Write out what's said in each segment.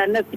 NSC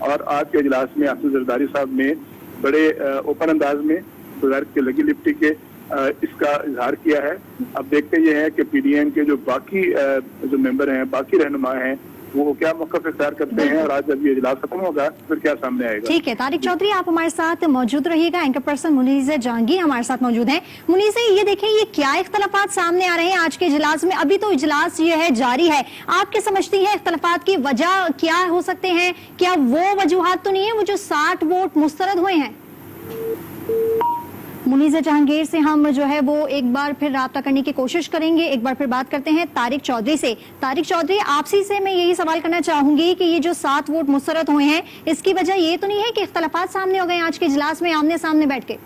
اور آج کے اجلاس میں آصف زرداری صاحب نے بڑے اوپن انداز میں بغیر کے لگی لپٹی کے اس کا اظہار کیا ہے. اب دیکھتے یہ ہیں کہ پی ڈی ایم کے جو باقی جو ممبر ہیں, باقی رہنما ہیں, وہ کیا موقف اختیار کرتے ہیں, اور آج جب یہ اجلاس ختم ہوگا پھر کیا سامنے آئے گا. ٹھیک ہے طارق چودھری, آپ ہمارے ساتھ موجود رہیے گا. اینکر پرسن منیزہ جہانگیر ہمارے ساتھ موجود ہیں. منیزہ, یہ دیکھیں یہ کیا اختلافات سامنے آ رہے ہیں آج کے اجلاس میں؟ ابھی تو اجلاس یہ ہے جاری ہے, آپ کیا سمجھتی ہیں اختلافات کی وجہ کیا ہو سکتے ہیں؟ کیا وہ وجوہات تو نہیں ہے وہ جو 60 ووٹ مسترد ہوئے ہیں؟ منیزہ جہانگیر سے ہم جو ہے وہ ایک بار پھر رابطہ کرنے کی کوشش کریں گے. ایک بار پھر بات کرتے ہیں طارق چودھری سے. طارق چودھری, آپ سے میں یہی سوال کرنا چاہوں گی کہ یہ جو 7 ووٹ مسترد ہوئے ہیں, اس کی وجہ یہ تو نہیں ہے کہ اختلافات سامنے ہو گئے آج کے اجلاس میں آمنے سامنے بیٹھ کے؟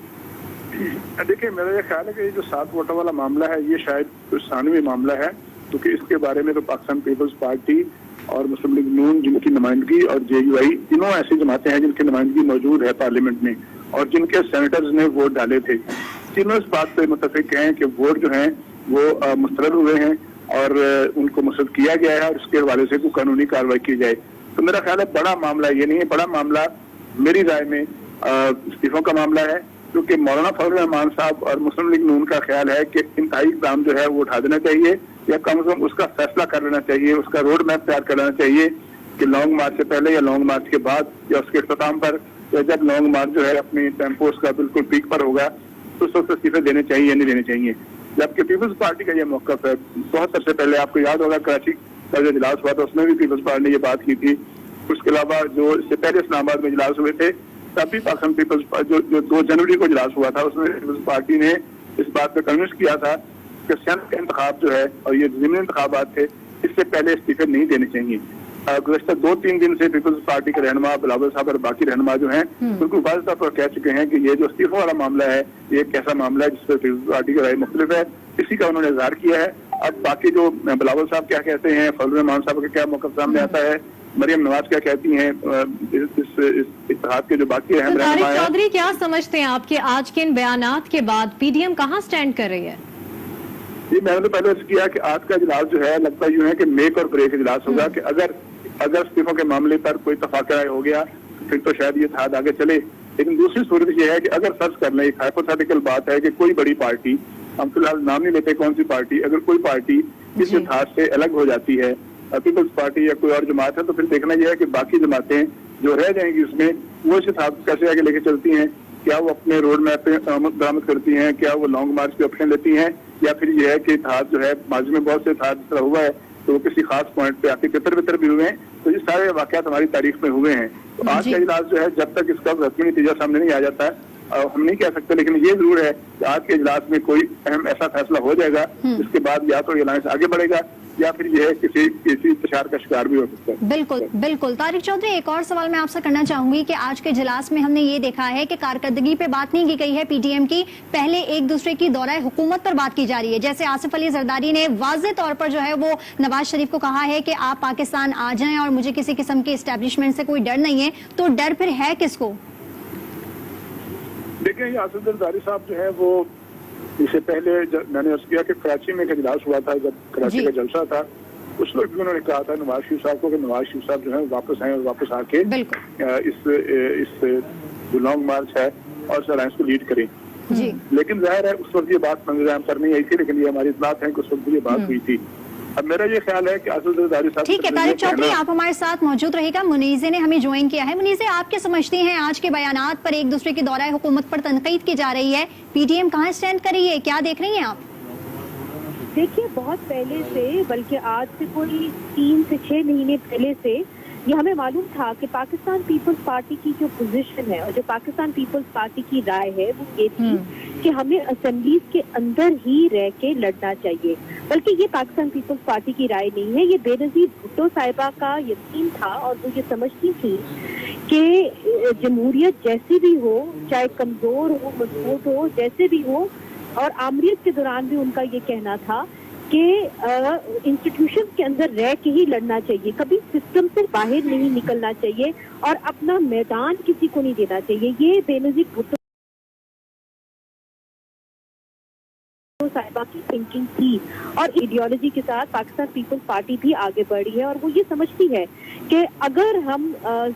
دیکھیں, میرا یہ خیال ہے کہ یہ جو 7 ووٹوں والا معاملہ ہے یہ شاید ثانوی معاملہ ہے, کیونکہ اس کے بارے میں تو پاکستان پیپلز پارٹی اور مسلم لیگ نون جن کی نمائندگی, اور جے یو آئی, تینوں ایسی جماعتیں ہیں جن کی نمائندگی موجود ہے پارلیمنٹ میں, اور جن کے سینیٹرز نے ووٹ ڈالے تھے, تینوں اس بات پہ متفق ہیں کہ ووٹ جو ہیں وہ مسترد ہوئے ہیں اور ان کو مسترد کیا گیا ہے, اور اس کے حوالے سے کوئی قانونی کارروائی کی جائے. تو میرا خیال ہے بڑا معاملہ یہ نہیں ہے. بڑا معاملہ میری رائے میں استعفوں کا معاملہ ہے, کیونکہ مولانا فضل الرحمان صاحب اور مسلم لیگ نون کا خیال ہے کہ انتہائی اقدام جو ہے وہ اٹھا دینا چاہیے, یا کم از کم اس کا فیصلہ کر لینا چاہیے, اس کا روڈ میپ تیار کر لینا چاہیے کہ لانگ مارچ سے پہلے یا لانگ مارچ کے بعد یا اس کے اختتام پر, یا جب لانگ مارچ جو ہے اپنی ٹیمپو اس کا بالکل پیک پر ہوگا تو اس وقت استعفے دینے چاہیے یا نہیں دینے چاہیے. جبکہ پیپلز پارٹی کا یہ موقف ہے. بہت عرصے پہلے آپ کو یاد ہوگا کراچی کا جو اجلاس ہوا تھا اس میں بھی پیپلز پارٹی نے یہ بات کی تھی. اس کے علاوہ جو اس سے پہلے اسلام آباد میں اجلاس ہوئے تھے تب بھی پاکستان پیپلز جو 2 جنوری کو اجلاس ہوا تھا اس میں پیپلز پارٹی نے اس بات پہ کنوینس کیا تھا کہ سینٹ کے انتخاب جو ہے اور یہ ضمنی انتخابات تھے, اس سے پہلے استعفے نہیں دینے چاہیے. گزشتہ 2-3 دن سے پیپلز پارٹی کے رہنما بلاول صاحب اور باقی رہنما جو ہیں بالکل واضح طور پر کہہ چکے ہیں کہ یہ جو استعفوں والا معاملہ ہے یہ ایک ایسا معاملہ ہے جس پہ پیپلز پارٹی کی رائے مختلف ہے, اسی کا انہوں نے اظہار کیا ہے. اب باقی جو بلاول صاحب کیا کہتے ہیں, فضل الرحمان صاحب کا کیا موقف سامنے آتا ہے, مریم نواز کیا کہتی ہیں, اس اتحاد کے جو باقی اہم رہنما ہیں. طارق چودھری, کیا سمجھتے ہیں آپ کہ آج کے ان بیانات کے بعد پی ڈی ایم کہاں سٹینڈ کر رہی ہے؟ جی, میں نے تو پہلے عرض کیا کہ آج کا اجلاس جو ہے لگتا یوں ہے کہ میک اور بریک اجلاس ہوگا, کہ اگر استعفوں کے معاملے پر کوئی اتفاق رائے ہو گیا پھر تو شاید یہ اتحاد آگے چلے. لیکن دوسری صورت یہ ہے کہ اگر فرض کر لیں, ایک ہائپوتھیٹیکل بات ہے کہ کوئی بڑی پارٹی, ہم فی الحال نام نہیں لیتے کون سی پارٹی, اگر کوئی پارٹی اس اتحاد سے الگ ہو جاتی ہے, پیپلز پارٹی یا کوئی اور جماعت ہے, تو پھر دیکھنا یہ ہے کہ باقی جماعتیں جو رہ جائیں گی اس میں وہ اس اتحاد کیسے آگے لے کے چلتی ہیں. کیا وہ اپنے روڈ میپ پہ درآمد کرتی ہیں, کیا وہ لانگ مارچ کی آپشن لیتی ہیں, یا پھر یہ ہے کہ اتحاد جو ہے ماضی میں بہت سے اتحاد اس طرح ہوا ہے تو وہ کسی خاص پوائنٹ پہ آتے بہتر بھی ہوئے ہیں. تو یہ سارے واقعات ہماری تاریخ میں ہوئے ہیں. تو آج کا اجلاس جو ہے جب تک اس کا رسمی نتیجہ سامنے نہیں آ جاتا ہے ہم نہیں کہہ سکتے, لیکن یہ ضرور ہے کہ آج کے اجلاس میں کوئی اہم ایسا فیصلہ ہو جائے گا جس کے بعد یا تو یہ الائنس آگے بڑھے گا یا پھر یہ کسی انتشار کا شکار بھی ہو سکتا ہے. بالکل. طارق چودھری, ایک اور سوال میں آپ سے کرنا چاہوں گی کہ آج کے اجلاس میں ہم نے یہ دیکھا ہے کہ کارکردگی پہ بات نہیں کی گئی ہے پی ڈی ایم کی, پہلے ایک دوسرے کی دورہ حکومت پر بات کی جا رہی ہے. جیسے آصف علی زرداری نے واضح طور پر جو ہے وہ نواز شریف کو کہا ہے کہ آپ پاکستان آ جائیں اور مجھے کسی قسم کی اسٹیبلشمنٹ سے کوئی ڈر نہیں ہے, تو ڈر پھر ہے کس کو؟ دیکھیں, یہ آصف زرداری صاحب جو ہے وہ اس سے پہلے میں نے عرض کیا کہ کراچی میں ایک اجلاس ہوا تھا, جب کراچی کا جلسہ تھا اس وقت بھی انہوں نے کہا تھا نواز شریف صاحب کو کہ نواز شریف صاحب جو ہے واپس آئیں اور واپس آ کے اس جو لانگ مارچ ہے اور اس الائنس کو لیڈ کریں. لیکن ظاہر ہے اس وقت یہ بات منظر عام پر نہیں آئی تھی, لیکن یہ ہماری اطلاعات ہیں کہ اس وقت یہ بات ہوئی تھی. اب میرا یہ خیال ہے کہ آصف زرداری صاحب, ٹھیک ہے طارق چودھری, آپ ہمارے ساتھ موجود رہے گا. منیزہ نے ہمیں جوائن کیا ہے. منیزہ, آپ کیا سمجھتی ہیں آج کے بیانات پر ایک دوسرے کی دورہ حکومت پر تنقید کی جا رہی ہے, پی ڈی ایم کہاں اسٹینڈ کر رہی ہے, کیا دیکھ رہی ہیں آپ؟ دیکھیے, بہت پہلے سے, بلکہ آج سے کوئی 3 سے 6 مہینے پہلے سے یہ ہمیں معلوم تھا کہ پاکستان پیپلز پارٹی کی جو پوزیشن ہے اور جو پاکستان پیپلز پارٹی کی رائے ہے وہ یہ تھی کہ ہمیں اسمبلیز کے اندر ہی رہ کے لڑنا چاہیے. بلکہ یہ پاکستان پیپلز پارٹی کی رائے نہیں ہے, یہ بے نظیر بھٹو صاحبہ کا یقین تھا, اور وہ یہ سمجھتی تھی کہ جمہوریت جیسی بھی ہو, چاہے کمزور ہو مضبوط ہو, جیسے بھی ہو, اور آمریت کے دوران بھی ان کا یہ کہنا تھا کہ انسٹیٹیوشن کے اندر رہ کے ہی لڑنا چاہیے, کبھی سسٹم سے باہر نہیں نکلنا چاہیے اور اپنا میدان کسی کو نہیں دینا چاہیے. یہ بے نظیر بھٹو صاحبہ طرح کی تھنکنگ تھی اور آئیڈیالوجی کے ساتھ پاکستان پیپلز پارٹی بھی آگے بڑھی ہے, اور وہ یہ سمجھتی ہے کہ اگر ہم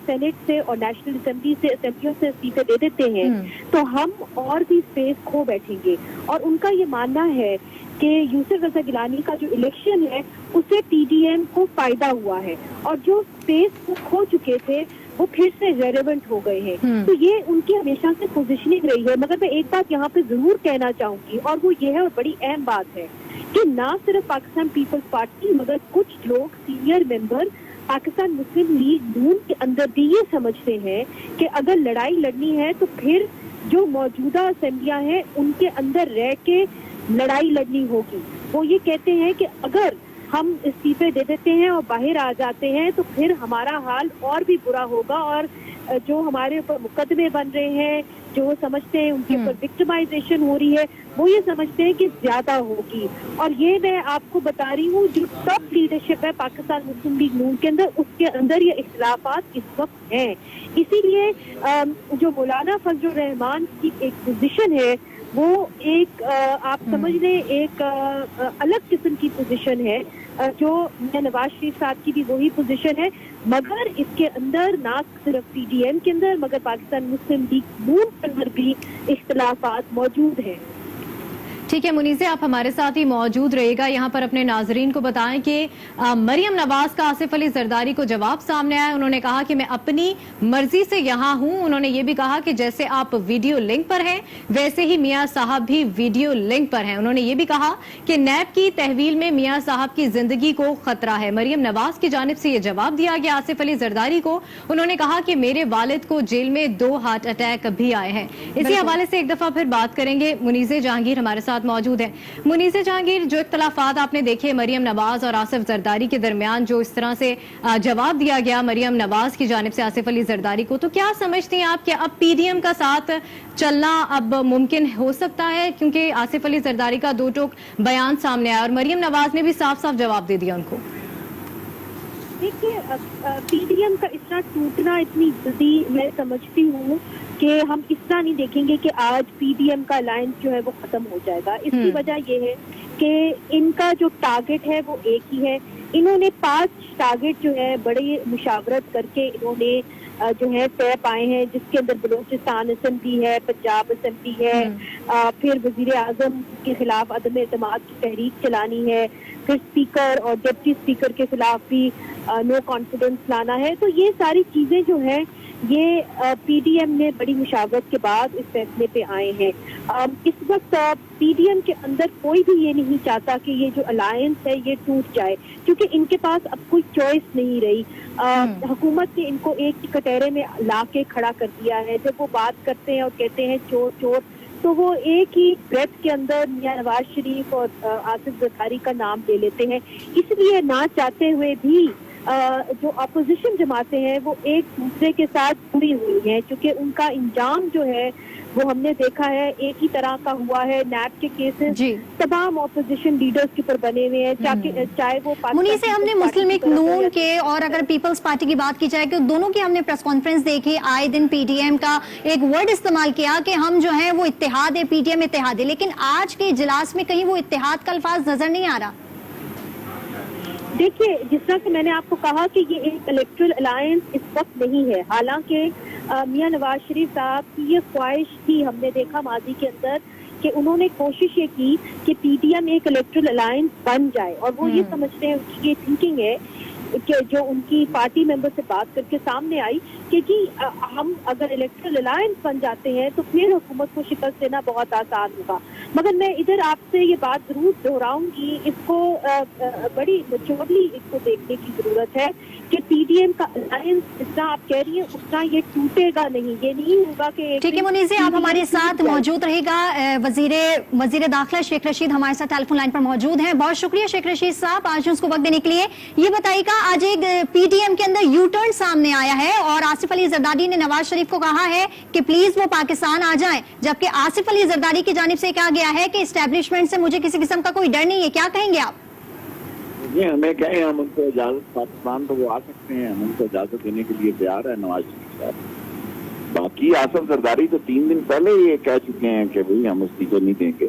سینٹ سے اور نیشنل اسمبلیوں سے استعفے دے دیتے ہیں تو ہم اور بھی اسپیس کھو بیٹھیں گے. اور ان کا یہ ماننا ہے کہ یوسف رضا گیلانی کا جو الیکشن ہے اس سے پی ڈی ایم کو فائدہ ہوا ہے, اور جو اسپیس وہ کھو چکے تھے وہ پھر سے ریلیونٹ ہو گئے ہیں. تو یہ ان کی ہمیشہ سے پوزیشننگ رہی ہے. مگر میں ایک بات یہاں پہ ضرور کہنا چاہوں گی, اور وہ یہ ہے, اور بڑی اہم بات ہے, کہ نہ صرف پاکستان پیپلز پارٹی مگر کچھ لوگ سینئر ممبر پاکستان مسلم لیگ نون کے اندر بھی یہ سمجھتے ہیں کہ اگر لڑائی لڑنی ہے تو پھر جو موجودہ اسمبلیاں ہیں ان کے اندر رہ کے لڑائی لڑنی ہوگی. وہ یہ کہتے ہیں کہ اگر ہم استعفے دے دیتے ہیں اور باہر آ جاتے ہیں تو پھر ہمارا حال اور بھی برا ہوگا, اور جو ہمارے اوپر مقدمے بن رہے ہیں, جو وہ سمجھتے ہیں ان کے اوپر وکٹمائزیشن ہو رہی ہے, وہ یہ سمجھتے ہیں کہ زیادہ ہوگی. اور یہ میں آپ کو بتا رہی ہوں جو ٹاپ لیڈرشپ ہے پاکستان مسلم لیگ نون کے اندر, اس کے اندر یہ اختلافات اس وقت ہیں. اسی لیے جو مولانا فضل الرحمان کی ایک پوزیشن ہے وہ ایک آپ سمجھ لیں ایک الگ قسم کی پوزیشن ہے, جو نواز شریف صاحب کی بھی وہی پوزیشن ہے, مگر اس کے اندر نہ صرف پی ڈی ایم کے اندر مگر پاکستان مسلم لیگ نون کے اندر بھی اختلافات موجود ہیں. ٹھیک ہے منیزہ, آپ ہمارے ساتھ ہی موجود رہے گا. یہاں پر اپنے ناظرین کو بتائیں کہ مریم نواز کا آصف علی زرداری کو جواب سامنے آیا. انہوں نے کہا کہ میں اپنی مرضی سے یہاں ہوں. انہوں نے یہ بھی کہا کہ جیسے آپ ویڈیو لنک پر ہیں ویسے ہی میاں صاحب بھی ویڈیو لنک پر ہیں. انہوں نے یہ بھی کہا کہ نیب کی تحویل میں میاں صاحب کی زندگی کو خطرہ ہے. مریم نواز کی جانب سے یہ جواب دیا گیا آصف علی زرداری کو. انہوں نے کہا کہ میرے والد کو جیل میں 2 ہارٹ اٹیک بھی آئے ہیں. اسی حوالے سے ایک دفعہ پھر بات کریں گے. منیزہ جہانگیر ہمارے ساتھ موجود ہے. منیزہ جہانگیر, جو اختلافات آپ نے دیکھے مریم نواز اور آصف زرداری کے درمیان, جو اس طرح سے جواب دیا گیا مریم نواز کی جانب سے آصف علی زرداری کو, تو کیا سمجھتی ہیں آپ کہ اب پی ڈی ایم کا ساتھ چلنا اب ممکن ہو سکتا ہے؟ کیونکہ آصف علی زرداری کا 2 ٹوک بیان سامنے آیا اور مریم نواز نے بھی صاف صاف جواب دے دیا ان کو. دیکھیے, پی ڈی ایم کا اس طرح ٹوٹنا اتنی جلدی میں سمجھتی ہوں کہ ہم اس طرح نہیں دیکھیں گے کہ آج پی ڈی ایم کا الائنس جو ہے وہ ختم ہو جائے گا. اس کی وجہ یہ ہے کہ ان کا جو ٹارگٹ ہے وہ ایک ہی ہے. انہوں نے 5 ٹارگٹ جو ہے بڑی مشاورت کر کے انہوں نے جو ہے طے پائے ہیں, جس کے اندر بلوچستان اسمبلی ہے, پنجاب اسمبلی ہے, پھر وزیر اعظم کے خلاف عدم اعتماد کی تحریک چلانی ہے, پھر اسپیکر اور ڈپٹی اسپیکر کے خلاف بھی نو کانفیڈنس لانا ہے. تو یہ ساری چیزیں جو ہیں یہ پی ڈی ایم نے بڑی مشاورت کے بعد اس فیصلے پہ آئے ہیں. اس وقت پی ڈی ایم کے اندر کوئی بھی یہ نہیں چاہتا کہ یہ جو الائنس ہے یہ ٹوٹ جائے, کیونکہ ان کے پاس اب کوئی چوائس نہیں رہی. حکومت نے ان کو ایک ہی کٹہرے میں لا کے کھڑا کر دیا ہے. جب وہ بات کرتے ہیں اور کہتے ہیں چور چور, تو وہ ایک ہی بریتھ کے اندر میاں نواز شریف اور آصف زرداری کا نام لے لیتے ہیں. اس لیے نہ چاہتے ہوئے بھی جو اپوزیشن جماعتیں ہیں وہ ایک دوسرے کے ساتھ جڑی ہوئی ہیں, کیونکہ ان کا انجام جو ہے وہ ہم نے دیکھا ہے ایک ہی طرح کا ہوا ہے. نیب کے کیسز تمام اپوزیشن لیڈرز کے اوپر بنے ہوئے ہیں, چاہے وہ منیزہ ہم نے مسلم لیگ نون کے اور اگر پیپلز پارٹی کی بات کی جائے کہ دونوں کی ہم نے پریس کانفرنس دیکھی, آئے دن پی ڈی ایم کا ایک ورڈ استعمال کیا کہ ہم جو ہیں وہ اتحاد ہے, پی ڈی ایم اتحاد ہے, لیکن آج کے اجلاس میں کہیں وہ اتحاد کا الفاظ نظر نہیں آ رہا. دیکھیے, جس طرح کہ میں نے آپ کو کہا کہ یہ ایک الیکٹرل الائنس اس وقت نہیں ہے. حالانکہ میاں نواز شریف صاحب کی یہ خواہش تھی, ہم نے دیکھا ماضی کے اندر کہ انہوں نے کوشش یہ کی کہ پی ڈی ایم ایک الیکٹرل الائنس بن جائے, اور وہ یہ سمجھتے ہیں, ان کی یہ تھنکنگ ہے کہ جو ان کی پارٹی ممبر سے بات کر کے سامنے آئی کہ جی ہم اگر الیکٹرل الائنس بن جاتے ہیں تو پھر حکومت کو شکست دینا بہت آسان ہوگا. مگر میں ادھر آپ سے یہ بات ضرور دہراؤں گی, اس کو بڑی میچورلی اس کو دیکھنے کی ضرورت ہے کہ پی ڈی ایم کا الائنس جس طرح آپ کہہ رہی ہیں اس طرح یہ ٹوٹے گا نہیں. یہ نہیں ہوگا کہ ٹھیک ہے منیزہ, آپ ہمارے ساتھ موجود رہے گا. وزیر داخلہ شیخ رشید ہمارے ساتھ ٹیلی فون لائن پر موجود ہیں. بہت شکریہ شیخ رشید صاحب آج اس کو وقت دینے کے لیے. یہ بتائیے گا, آج ایک پی ڈی ایم کے اندر یو ٹرن سامنے آیا ہے اور آصف علی زرداری نے نواز شریف کو کہا ہے کہ پلیز وہ پاکستان آ جائیں, جبکہ آصف علی زرداری کی جانب سے کہا گیا ہے کہ اسٹیبلشمنٹ سے مجھے کسی قسم کا کوئی ڈر نہیں ہے. کیا کہیں گے آپ؟ جی, ہمیں کہیں ہم ان کو اجازت, پاکستان تو وہ آ سکتے ہیں, ہم ان کو اجازت دینے کے لیے تیار ہے نواز شریف صاحب. باقی آصف زرداری تو 3 دن پہلے یہ کہہ چکے ہیں کہ بھئی ہم استعفے نہیں دیں گے.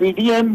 PTM